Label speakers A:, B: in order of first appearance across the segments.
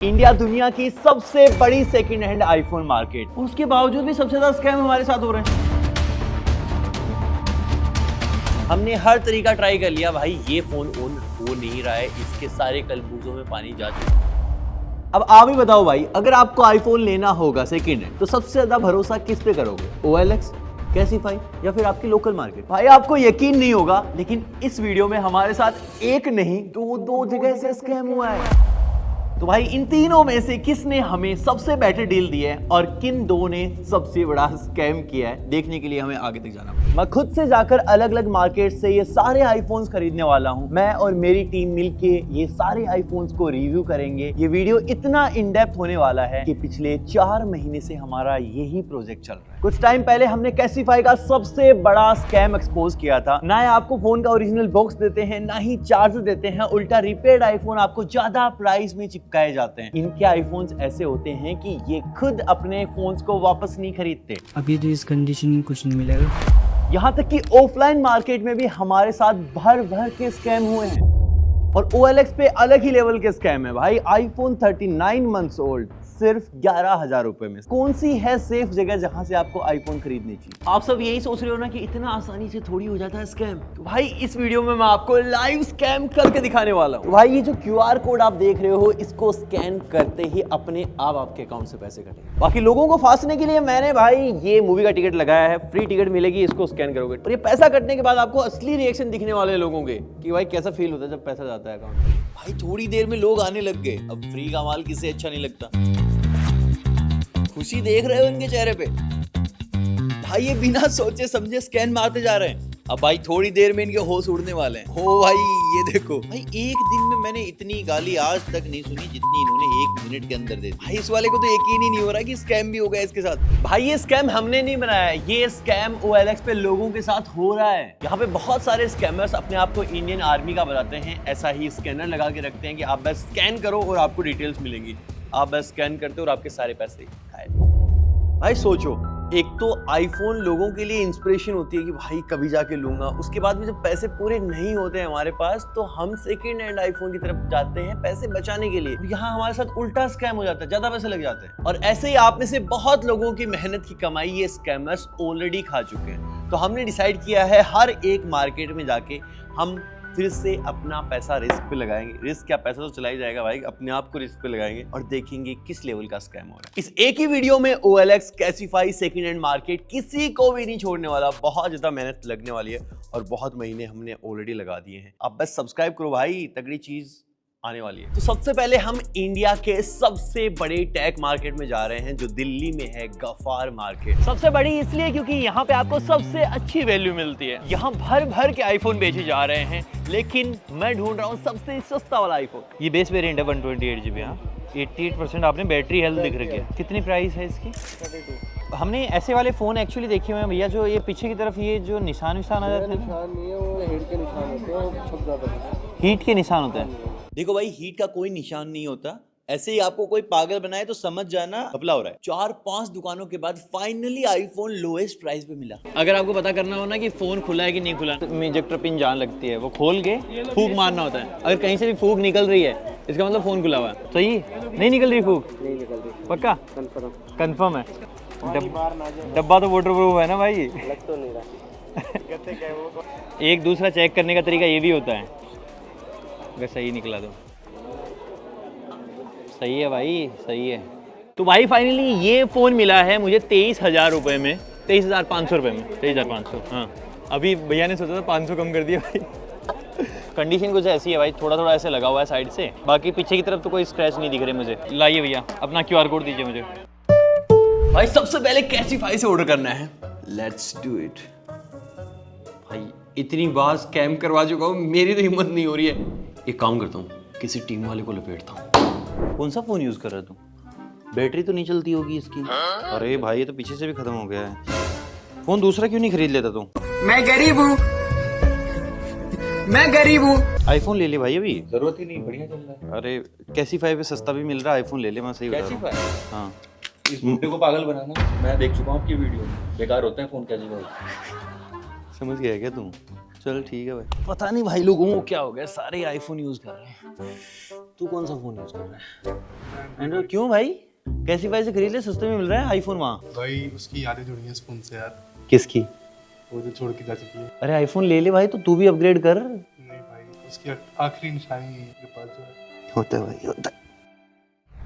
A: India दुनिया की सबसे बड़ी सेकंड हैंड आईफोन मार्केट, उसके बावजूद भी सबसे ज्यादा स्कैम हमारे साथ हो रहे हैं। हमने हर तरीका ट्राई कर लिया भाई, ये फोन ऑन हो नहीं रहा है, इसके सारे कलबूजों में पानी जा चुका है। अब आप ही बताओ भाई, अगर आपको आईफोन लेना होगा सेकंड हैंड तो सबसे ज्यादा भरोसा किस पे करोगे? OLX, कैसीफाई या फिर आपकी लोकल मार्केट? भाई आपको यकीन नहीं होगा, लेकिन इस वीडियो में हमारे साथ एक नहीं दो जगह से स्कैम हुआ है। तो भाई इन तीनों में से किसने हमें सबसे बेटर डील दी है और किन दो ने सबसे बड़ा स्कैम किया है, देखने के लिए हमें आगे तक जाना पड़ेगा। मैं खुद से जाकर अलग अलग मार्केट से ये सारे आईफोन्स खरीदने वाला हूं। मैं और मेरी टीम मिलके ये सारे आईफोन्स को रिव्यू करेंगे। ये वीडियो इतना इन डेप्थ होने वाला है कि पिछले 4 महीने से हमारा यही प्रोजेक्ट चल रहा है। कुछ टाइम पहले हमने कैसीफाई का सबसे बड़ा स्कैम एक्सपोज किया था। ना आपको फोन का ओरिजिनल बॉक्स देते हैं, ना ही चार्जर देते हैं, उल्टा रिपेयर्ड आईफोन आपको ज्यादा प्राइस में चिपकाए जाते हैं। इनके आईफोन्स ऐसे होते हैं कि ये खुद अपने फोन्स को वापस नहीं खरीदते।
B: अभी तो इस कंडीशन में कुछ नहीं मिलेगा।
A: यहाँ तक कि ऑफलाइन मार्केट में भी हमारे साथ भर भर के स्कैम हुए हैं और OLX पे अलग ही लेवल के स्कैम है भाई। आईफोन 39 मंथ्स ओल्ड सिर्फ 11,000 रुपए में। कौन सी है सेफ जगह जहां से आपको आईफोन खरीदनी चाहिए? आप सब यही सोच रहे हो ना कि इतना आसानी से थोड़ी हो जाता है स्कैम। तो भाई इस वीडियो में मैं आपको लाइव स्कैम करके दिखाने वाला हूँ। भाई ये जो QR कोड आप देख रहे हो, इसको स्कैन करते ही अपने आप आपके अकाउंट से पैसे कटेंगे। बाकी लोगों को फांसने के लिए मैंने भाई ये मूवी का टिकट लगाया है, फ्री टिकट मिलेगी, इसको स्कैन करोगे और ये पैसा कटने के बाद आपको असली रिएक्शन दिखने वाले लोगों के कि भाई कैसा फील होता है जब पैसा जाता है अकाउंट। भाई थोड़ी देर में लोग आने लग गए। अब फ्री का माल किसे अच्छा नहीं लगता। खुशी देख रहे हो इनके चेहरे पे। भाई ये बिना सोचे समझे स्कैन मारते जा रहे हैं। अब भाई थोड़ी देर में इनके होश उड़ने वाले हैं। हो भाई ये देखो भाई, एक दिन में मैंने इतनी गाली आज तक नहीं सुनी जितनी इन्होंने 1 मिनट के अंदर दे दी। भाई इस वाले को तो यकीन ही नहीं हो रहा कि स्कैम भी हो गया इसके साथ। भाई ये स्कैम हमने नहीं बनाया है, ये स्कैम OLX पे लोगों के साथ हो रहा है। यहाँ पे बहुत सारे स्कैमर्स अपने आप को इंडियन आर्मी का बताते हैं। ऐसा ही स्कैनर लगा के रखते हैं कि आप बस स्कैन करो और आपको डिटेल्स मिलेंगी। आप बस स्कैन करते हो और आपके सारे पैसे गायब। भाई सोचो, एक तो आईफोन लोगों के लिए इंस्पिरेशन होती है कि भाई कभी जाके लूंगा, उसके बाद भी जब पैसे पूरे नहीं होते हैं हमारे पास तो हम सेकंड हैंड आईफोन की तरफ जाते हैं पैसे बचाने के लिए। यहाँ हमारे साथ उल्टा स्कैम हो जाता है, ज्यादा पैसे लग जाते हैं। और ऐसे ही आप में से बहुत लोगों की मेहनत की कमाई ये स्कैमर्स ऑलरेडी खा चुके हैं। तो हमने डिसाइड किया है हर एक मार्केट में जाके हम फिर से अपना पैसा रिस्क पे लगाएंगे। रिस्क क्या, पैसा तो चला ही जाएगा भाई, अपने आप को रिस्क पे लगाएंगे और देखेंगे किस लेवल का स्कैम हो रहा है। इस एक ही वीडियो में OLX, कैसीफाई, सेकंड हैंड मार्केट किसी को भी नहीं छोड़ने वाला। बहुत ज्यादा मेहनत लगने वाली है और बहुत महीने हमने ऑलरेडी लगा दिए हैं। आप बस सब्सक्राइब करो भाई, तगड़ी चीज आने वाली है। तो सबसे पहले हम इंडिया के सबसे बड़े टेक मार्केट में जा रहे हैं जो दिल्ली में है, गफार मार्केट। सबसे बड़ी इसलिए क्योंकि यहाँ पे आपको सबसे अच्छी वैल्यू मिलती है। यहाँ भर भर के आईफोन बेचे जा रहे हैं, लेकिन मैं ढूंढ रहा हूँ सबसे सस्ता वाला आईफोन।
C: ये बेस वेरिएंट है 128 GB। हाँ 88% आपने बैटरी हेल्थ दिख रही है। कितनी प्राइस है इसकी? 32। हमने ऐसे वाले फ़ोन एक्चुअली देखे हुए हैं भैया, जो ये पीछे की तरफ ये जो निशान आ जाते हैं।
D: निशान नहीं है, वो हीट के निशान होते हैं, छप जाता है।
C: हीट के निशान होते हैं।
A: देखो भाई, हीट का कोई निशान नहीं होता। ऐसे ही आपको कोई पागल बनाए तो समझ जाना घपला हो रहा है। 4-5 दुकानों के बाद फाइनली आईफोन लोएस्ट प्राइस पे मिला।
C: अगर आपको पता करना हो ना कि फ़ोन खुला है कि नहीं खुला, इजेक्टर पिन जहाँ लगती है वो खोल के फूक मारना होता है। अगर कहीं से भी फूक निकल रही है इसका मतलब फ़ोन खुला हुआ है। सही नहीं निकल रही फूक?
D: नहीं निकल रही।
C: पक्का कंफर्म है?
D: डब्बा
C: डब्बा तो वाटरप्रूफ है ना भाई?
D: लग तो नहीं रहा।
C: एक दूसरा चेक करने का तरीका ये भी होता है। अगर सही निकला तो सही है भाई, सही है।
A: तो भाई फाइनली ये फोन मिला है मुझे 23,000 रुपए में, 23,500 रुपए में,
C: 23,500। हाँ अभी भैया ने सोचा था 500 कम कर दिया भाई। कंडीशन कुछ ऐसी है भाई, थोड़ा थोड़ा ऐसे लगा हुआ है साइड से, बाकी पीछे की तरफ तो कोई स्क्रैच नहीं दिख रहे मुझे। लाइए भैया अपना QR कोड दीजिए मुझे।
A: भाई सबसे पहले कैसीफाई से ऑर्डर करना है। Let's do it. भाई इतनी बार स्कैम करवा चुका हूँ, मेरी तो हिम्मत नहीं हो रही है। एक काम करता हूँ, किसी टीम वाले को लपेटता हूँ।
C: कौन सा फ़ोन यूज़ कर रहा है तू? बैटरी तो नहीं चलती होगी इसकी। अरे भाई ये तो पीछे से भी ख़त्म हो गया है। फ़ोन दूसरा क्यों नहीं खरीद लेता तू?
B: मैं गरीब हूँ, मैं गरीब हूँ।
C: आईफोन ले ले भाई, अभी
D: जरूरत ही नहीं, बढ़िया चल रहा है।
C: अरे कैसीफाई पे सस्ता भी मिल रहा है, आईफोन ले ले। मैं सही बता रहा हूँ। हाँ
D: इस बुड्ढे को पागल बनाना, मैं देख चुका हूँ आपकी वीडियो, बेकार होते हैं फोन कैसीफाई।
C: समझ गया क्या तू? चल ठीक है भाई।
A: पता नहीं भाई लोगों को क्या हो गया, सारे आईफोन यूज कर रहे हैं।
C: तू कौन सा फोन यूज कर रहा है? एंड्रॉइड क्यों भाई? कैसीफाई से खरीद ले, सस्ते में मिल रहा है आईफोन वहाँ।
E: भाई उसकी यादें जुड़ी हैं इस फोन से यार,
C: किसकी?
E: वो जो छोड़ के जा चुकी है।
C: अरे आईफोन ले ले भाई, तो तू भी अपग्रेड कर।
E: नहीं भाई, उसकी आखिरी निशानी के पास जो है।
C: होता है भाई, होता है।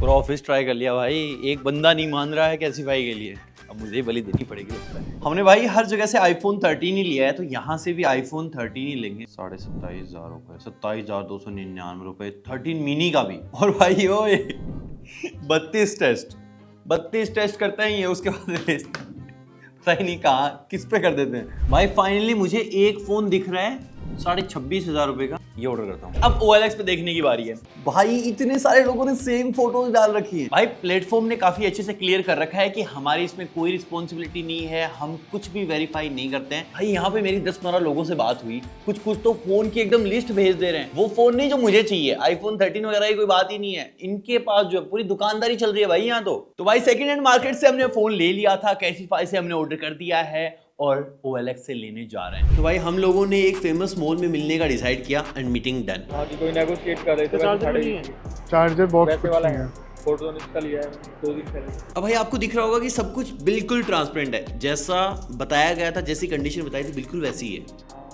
C: पूरा ऑफिस ट्राई कर लिया भाई, एक बंदा नहीं मान रहा है कैसीफाई के लिए। अब मुझे बलि देनी पड़ेगी लगता है। हमने भाई हर जगह से आईफोन 13 ही लिया है, तो यहाँ से भी आईफोन 13 ही लेंगे। 27,500 रुपए, 27,299 रुपए, 13 मिनी का भी। और भाई ओए 32 टेस्ट करते हैं ये, उसके बाद भेजते हैं। पता ही नहीं कहाँ किस पे कर देते हैं। भाई फाइनली मुझे एक फोन दिख रहा है 26,500 रुपए का, ये ऑर्डर करता हूँ। अब OLX पे देखने की बारी है। भाई इतने सारे लोगों ने सेम फोटोज डाल रखी है। भाई प्लेटफॉर्म ने काफी अच्छे से क्लियर कर रखा है कि हमारी इसमें कोई रिस्पॉन्सिबिलिटी नहीं है, हम कुछ भी वेरीफाई नहीं करते हैं। भाई यहाँ पे मेरी 10-15 लोगों से बात हुई, कुछ तो फोन की एकदम लिस्ट भेज दे रहे हैं। वो फोन नहीं जो मुझे चाहिए, आईफोन 13 वगैरह की कोई बात ही नहीं है। इनके पास जो है पूरी दुकानदारी चल रही है भाई यहाँ तो भाई सेकेंड हैंड मार्केट से हमने फोन ले लिया था, कैसीफाई से हमने ऑर्डर कर दिया है और OLX से लेने जा रहे हैं। तो भाई हम लोगों ने एक फेमस मॉल में मिलने का डिसाइड किया एंड मीटिंग डन।
F: कोई नेगोशिएट कर रहे थे।
E: चार्जर बॉक्स कुछ
F: वाला
E: नहीं
F: है,
E: है।
F: फोटो इसका लिया है 2 दिन पहले।
A: अब भाई आपको दिख रहा होगा कि सब कुछ बिल्कुल ट्रांसपेरेंट है, जैसा बताया गया था, जैसी कंडीशन बताई थी बिल्कुल वैसी ही है।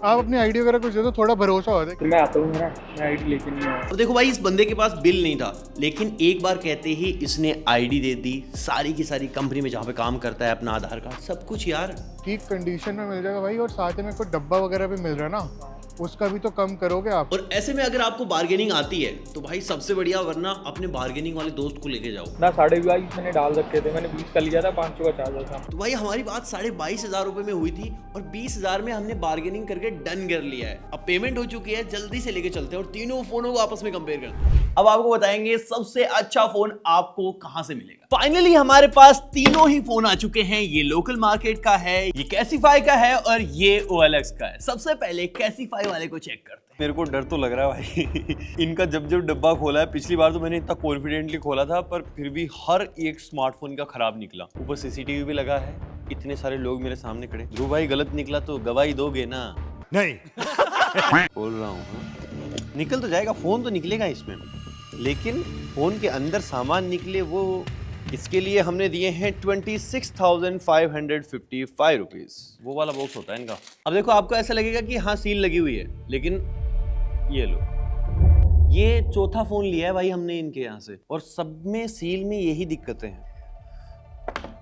E: आप अपनी आईडी वगैरह कुछ दे दो, थोड़ा भरोसा हो जाए।
F: फिर मैं आता हूँ, मैं आईडी लेके नहीं आया।
A: और देखो भाई इस बंदे के पास बिल नहीं था, लेकिन एक बार कहते ही इसने आईडी दे दी, सारी की सारी कंपनी में जहाँ पे काम करता है, अपना आधार कार्ड, सब कुछ यार
E: ठीक कंडीशन में मिल जाएगा भाई, और साथ में कोई डब्बा वगैरह भी मिल रहा है ना, उसका भी तो कम करोगे आप।
A: और ऐसे में अगर आपको बार्गेनिंग आती है तो भाई सबसे बढ़िया, वरना अपने बार्गेनिंग वाले दोस्त को लेके जाओ
F: ना। 22,500 मैंने डाल रखे थे, मैंने 20 का लिया था, 500 का चार्जर था।
A: तो भाई हमारी बात 22,500 रुपए में हुई थी और 20,000 में हमने बार्गेनिंग करके डन कर लिया है। अब पेमेंट हो चुकी है, जल्दी से लेके चलते हैं और तीनों फोनों को आपस में कंपेयर करते हैं। अब आपको बताएंगे सबसे अच्छा फोन आपको कहां से मिलेगा। फाइनली हमारे पास तीनों ही फोन आ चुके हैं। ये लोकल मार्केट का है, ये कैसीफाई का है और ये OLX का है। सबसे पहले कैसीफाई वाले को चेक करते हैं।
C: मेरे को डर तो लग रहा है भाई इनका जब डब्बा खोला है, पिछली बार तो मैंने इतना कॉन्फिडेंटली खोला था, पर फिर भी हर एक स्मार्टफोन का खराब निकला। ऊपर CCTV भी लगा है, इतने सारे लोग मेरे सामने खड़े। ध्रुव भाई गलत निकला तो गवाही दोगे ना? नहीं बोल रहा हूँ, निकल तो जाएगा, फोन तो निकलेगा इसमें, लेकिन फोन के अंदर सामान निकले वो, इसके लिए हमने दिए हैं 26,555 रुपीज। वो वाला बॉक्स होता है इनका। अब देखो आपको ऐसा लगेगा कि हाँ सील लगी हुई है, लेकिन ये लो, ये चौथा फोन लिया है भाई हमने इनके यहाँ से, और सब में सील में यही दिक्कतें हैं।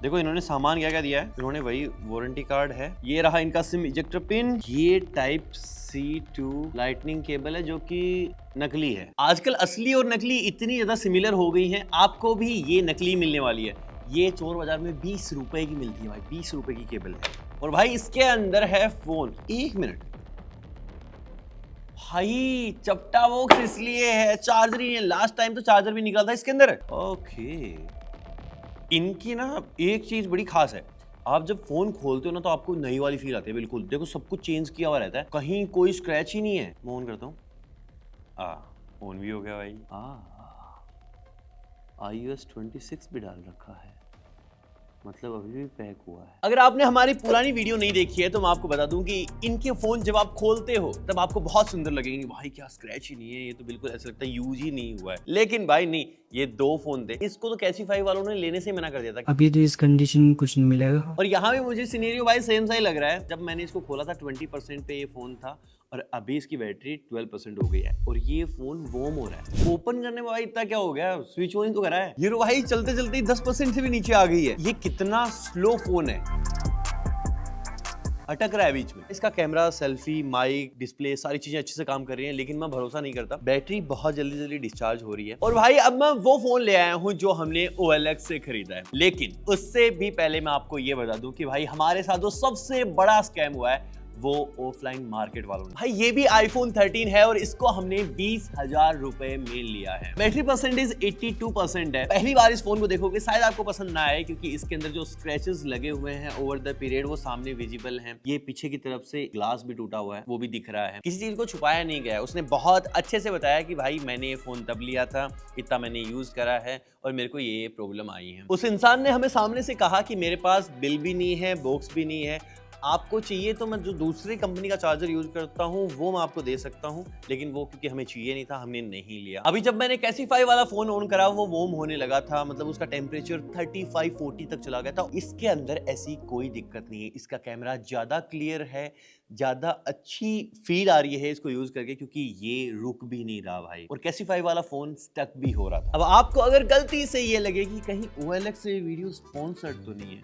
C: देखो इन्होंने सामान क्या क्या दिया है। इन्होंने वही वारंटी कार्ड है, ये रहा इनका सिम इजेक्टर पिन, ये Type-C to लाइटनिंग केबल है जो कि नकली है। आजकल असली और नकली इतनी ज्यादा सिमिलर हो गई हैं, आपको भी ये नकली मिलने वाली है। ये चोर बाजार में 20 रुपए की मिलती है भाई, 20 रुपए की केबल है। और भाई इसके अंदर है फोन। 1 मिनट भाई, चपटा बॉक्स इसलिए है, चार्जर ही है। लास्ट टाइम तो चार्जर भी निकला था इसके अंदर। ओके, इनकी ना एक चीज बड़ी खास है, आप जब फोन खोलते हो ना तो आपको नई वाली फील आती है। बिल्कुल देखो सब कुछ चेंज किया हुआ रहता है, कहीं कोई स्क्रैच ही नहीं है। मैं ऑन करता हूँ, फोन भी हो गया भाई। iOS 26 भी डाल रखा है, मतलब अभी भी पैक हुआ है। अगर आपने हमारी पुरानी वीडियो नहीं देखी है तो मैं आपको बता दूं कि इनके फोन जब आप खोलते हो तब आपको बहुत सुंदर लगेंगे। भाई क्या स्क्रैच ही नहीं है, ये तो बिल्कुल ऐसा लगता है यूज ही नहीं हुआ है। लेकिन भाई नहीं, ये 2 फोन थे, इसको तो कैसीफाई वालों ने लेने से मना कर दिया था।
B: अभी तो इस कंडीशन में कुछ नहीं मिलेगा।
A: और यहाँ भी मुझे सिनेरियो भाई सेम सा ही लग रहा है। जब मैंने इसको खोला था 20% पे ये फोन था और अभी इसकी बैटरी 12% हो गई है और ये फोन वॉर्म हो रहा है। ओपन करने में भाई इतना क्या हो गया, स्विच ऑन तो करा है, ये भाई चलते चलते 10% से भी नीचे आ गई है। ये कितना स्लो फोन है, अटक रहा है बीच में। इसका कैमरा, सेल्फी, माइक, डिस्प्ले सारी चीजें अच्छे से काम कर रही हैं, लेकिन मैं भरोसा नहीं करता, बैटरी बहुत जल्दी जल्दी डिस्चार्ज हो रही है। और भाई अब मैं वो फोन ले आया हूं जो हमने OLX से खरीदा है, लेकिन उससे भी पहले मैं आपको ये बता दूं कि भाई हमारे साथ जो सबसे बड़ा स्कैम हुआ है वो ऑफलाइन मार्केट वालों ने। भाई ये भी iPhone 13 है और इसको हमने 20,000 रुपए में लिया है। बैटरी परसेंटेज 82% है। पहली बार इस फोन को देखोगे शायद आपको पसंद ना आए, क्योंकि इसके अंदर जो स्क्रैचेस लगे हुए हैं ओवर द पीरियड वो सामने विजिबल हैं। ये पीछे की तरफ से ग्लास भी टूटा हुआ है, वो भी दिख रहा है। किसी चीज को छुपाया नहीं गया है। उसने बहुत अच्छे से बताया कि भाई मैंने ये फोन तब लिया था, इतना मैंने यूज करा है और मेरे को ये प्रॉब्लम आई है। उस इंसान ने हमें सामने से कहा कि मेरे पास बिल भी नहीं है, बॉक्स भी नहीं है,
C: आपको चाहिए तो मैं जो दूसरी कंपनी का चार्जर यूज करता हूँ वो मैं आपको दे सकता हूँ, लेकिन वो क्योंकि हमें चाहिए नहीं था हमने नहीं लिया। अभी जब मैंने कैसीफाई वाला फोन ऑन करा वो वार्म होने लगा था, मतलब उसका टेम्परेचर 35-40 तक चला गया था। इसके अंदर ऐसी कोई दिक्कत नहीं है, इसका कैमरा ज्यादा क्लियर है, ज्यादा अच्छी फील आ रही है इसको यूज करके, क्योंकि ये रुक भी नहीं रहा भाई, और कैसीफाई वाला फोन स्टक भी हो रहा था। अब आपको अगर गलती से ये लगे कि कहीं OLX से वीडियो स्पॉन्सर्ड तो नहीं है,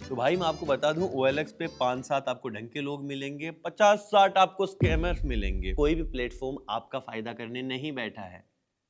C: तो भाई मैं आपको बता दूं OLX पे 5-7 आपको ढंग के लोग मिलेंगे, 50-60 आपको स्कैमर्स मिलेंगे। कोई भी प्लेटफॉर्म आपका फायदा करने नहीं बैठा है,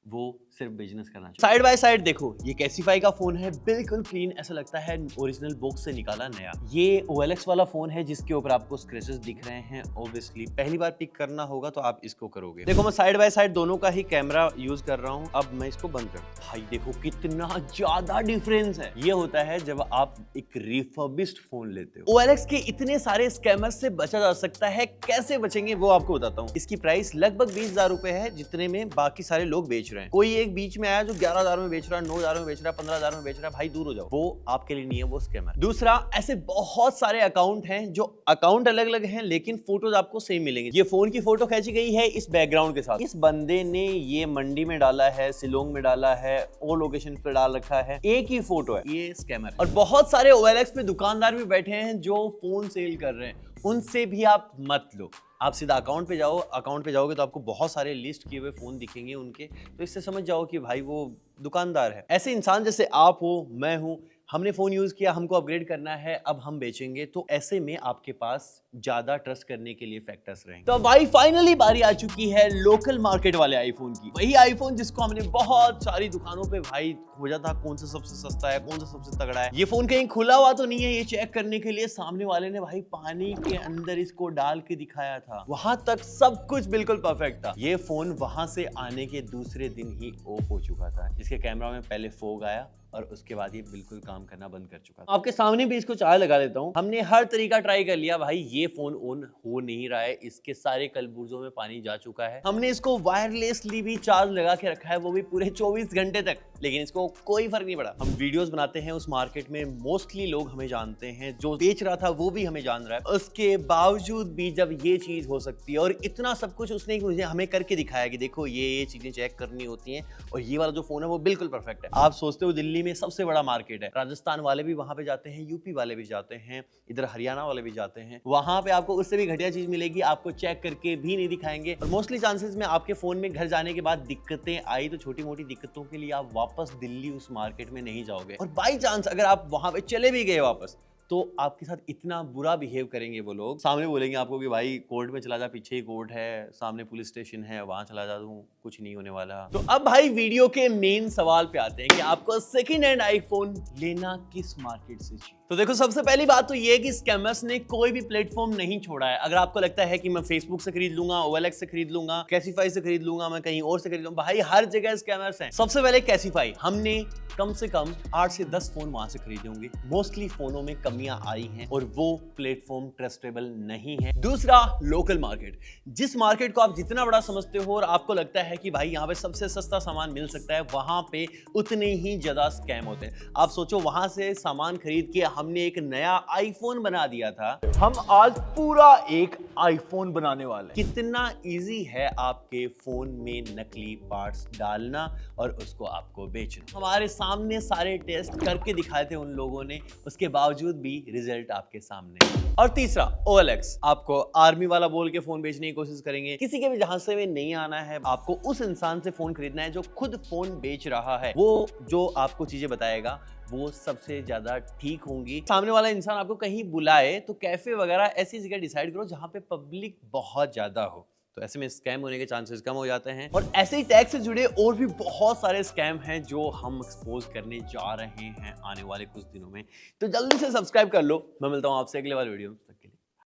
C: वो सिर्फ बिजनेस करना चाहिए। साइड बाय साइड देखो, ये कैसीफाई का फोन है, बिल्कुल क्लीन, ऐसा लगता है ओरिजिनल बॉक्स से निकाला नया। ये OLX वाला फोन है जिसके ऊपर आपको स्क्रैचेस दिख रहे हैं। ऑब्वियसली पहली बार पिक करना होगा तो आप इसको करोगे। देखो मैं साइड बाय साइड दोनों का ही कैमरा यूज कर रहा हूँ। अब मैं इसको बंद कर, भाई देखो कितना ज्यादा डिफरेंस है। ये होता है जब आप एक रिफर्बिश्ड फोन लेते हो। OLX के इतने सारे स्कैमर्स से बचा जा सकता है, कैसे बचेंगे वो आपको बताता हूँ। इसकी प्राइस लगभग 20,000 रुपए है, जितने में बाकी सारे लोग बेच रहे हैं। कोई एक बीच में आया जो 11,000 में बेच रहा है, 9,000 में बेच रहा है, 15,000 में बेच रहा है, भाई दूर हो जाओ, वो आपके लिए नहीं है, वो स्कैमर। दूसरा, ऐसे बहुत सारे अकाउंट हैं जो अकाउंट अलग अलग हैं लेकिन फोटोज आपको सेम मिलेंगे। ये फोन की फोटो खींची गई है इस बैकग्राउंड के साथ, इस बंदे ने ये मंडी में डाला है, शिलोंग में डाला है, और लोकेशन पे डाल रखा है, एक ही फोटो है, ये स्कैमर है। और बहुत सारे OLX पे दुकानदार भी बैठे हैं जो फोन सेल कर रहे हैं, उनसे भी आप मत लो। आप सीधा अकाउंट पे जाओ, अकाउंट पे जाओगे तो आपको बहुत सारे लिस्ट किए हुए फोन दिखेंगे उनके, तो इससे समझ जाओ कि भाई वो दुकानदार है। ऐसे इंसान जैसे आप हो, मैं हूं, हमने फोन यूज किया, हमको अपग्रेड करना है, अब हम बेचेंगे, तो ऐसे में आपके पास ज्यादा ट्रस्ट करने के लिए फैक्टर्स रहेंगे। तो भाई फाइनली बारी आ चुकी है लोकल मार्केट वाले आईफोन की। वही आईफोन जिसको हमने बहुत सारी दुकानों पे भाई खोजा था, कौन सा सबसे सस्ता है, कौन सा सबसे तगड़ा है। ये फोन कहीं खुला हुआ तो नहीं है, ये चेक करने के लिए सामने वाले ने भाई पानी के अंदर इसको डाल के दिखाया था। वहां तक सब कुछ बिल्कुल परफेक्ट था। ये फोन वहां से आने के दूसरे दिन ही ऑफ हो चुका था। इसके कैमरा में पहले फोग आया और उसके बाद ये बिल्कुल काम करना बंद कर चुका था। आपके सामने भी इसको चार्ज लगा देता हूँ। हमने हर तरीका ट्राई कर लिया भाई, ये फोन ऑन हो नहीं रहा है, इसके सारे कलबुर्जों में पानी जा चुका है। हमने इसको वायरलेसली भी चार्ज लगा के रखा है, वो भी पूरे 24 घंटे तक, लेकिन इसको कोई फर्क नहीं पड़ा। हम वीडियोस बनाते हैं उस मार्केट में, मोस्टली लोग हमें जानते हैं, जो बेच रहा था वो भी हमें जान रहा है। उसके बावजूद भी जब ये चीज हो सकती है, और इतना सब कुछ उसने मुझे हमें करके दिखाया कि देखो ये चीजें चेक करनी होती हैं, और ये वाला जो फोन है वो बिल्कुल परफेक्ट है। आप सोचते हो दिल्ली में सबसे बड़ा मार्केट है, राजस्थान वाले भी वहां पे जाते हैं, यूपी वाले भी जाते हैं, इधर हरियाणा वाले भी जाते हैं, वहां पे आपको उससे भी घटिया चीज मिलेगी, आपको चेक करके भी नहीं दिखाएंगे। और मोस्टली चांसेस में आपके फोन में घर जाने के बाद दिक्कतें आई तो छोटी मोटी दिक्कतों के लिए आप वापस दिल्ली उस मार्केट में नहीं जाओगे। और बाई चांस अगर आप वहां पे चले भी गए वापस, तो आपके साथ इतना बुरा बिहेव करेंगे वो लोग, सामने बोलेंगे आपको कि भाई कोर्ट में चला जा, पीछे ही कोर्ट है, सामने पुलिस स्टेशन है, वहां चला जा, तू कुछ नहीं होने वाला। तो अब भाई वीडियो के मेन सवाल पे आते हैं कि आपको सेकंड हैंड आईफोन लेना किस मार्केट से चाहिए। तो देखो सबसे पहली बात तो ये है कि स्कैमर्स ने कोई भी प्लेटफॉर्म नहीं छोड़ा है। अगर आपको लगता है कि मैं फेसबुक से खरीद लूंगा, OLX से खरीद लूंगा, कैसीफाई से खरीद लूंगा, मैं कहीं और से खरीद लूंगा, भाई हर जगह स्कैमर्स हैं। सबसे पहले कैसीफाई, हमने कम से कम 8 से 10 फोन वहां से खरीदे होंगे। मोस्टली फोनों में कमियां आई हैं और वो प्लेटफॉर्म ट्रस्टेबल नहीं है। दूसरा, लोकल मार्केट, जिस मार्केट को आप जितना बड़ा समझते हो और आपको लगता है कि भाई यहाँ पे सबसे सस्ता सामान मिल सकता है, वहां पे उतने ही ज्यादा स्कैम होते हैं। आप सोचो वहां से सामान खरीद के हमने एक नया आईफोन बना दिया था, हम आज पूरा एक आईफोन बनाने वाले हैं। कितना इजी है आपके फोन में नकली पार्ट्स डालना और उसको आपको बेचना। हमारे सामने सारे टेस्ट करके दिखाए थे उन लोगों ने, उसके बावजूद भी रिजल्ट आपके सामने। और तीसरा, OLX आपको आर्मी वाला बोल के फोन बेचने की कोशिश करेंगे। किसी के भी जहां से नहीं आना है, आपको उस इंसान से फोन खरीदना है जो खुद फोन बेच रहा है। वो जो आपको चीजें बताएगा वो सबसे ज्यादा ठीक होंगी। सामने वाला इंसान आपको कहीं बुलाए तो कैफे वगैरह ऐसी जगह डिसाइड करो जहां पे पब्लिक बहुत ज्यादा हो, तो ऐसे में स्कैम होने के चांसेस कम हो जाते हैं। और ऐसे ही टैग से जुड़े और भी बहुत सारे स्कैम हैं जो हम एक्सपोज करने जा रहे हैं आने वाले कुछ दिनों में, तो जल्दी से सब्सक्राइब कर लो। मैं मिलता हूं आपसे अगले वाले वीडियो में।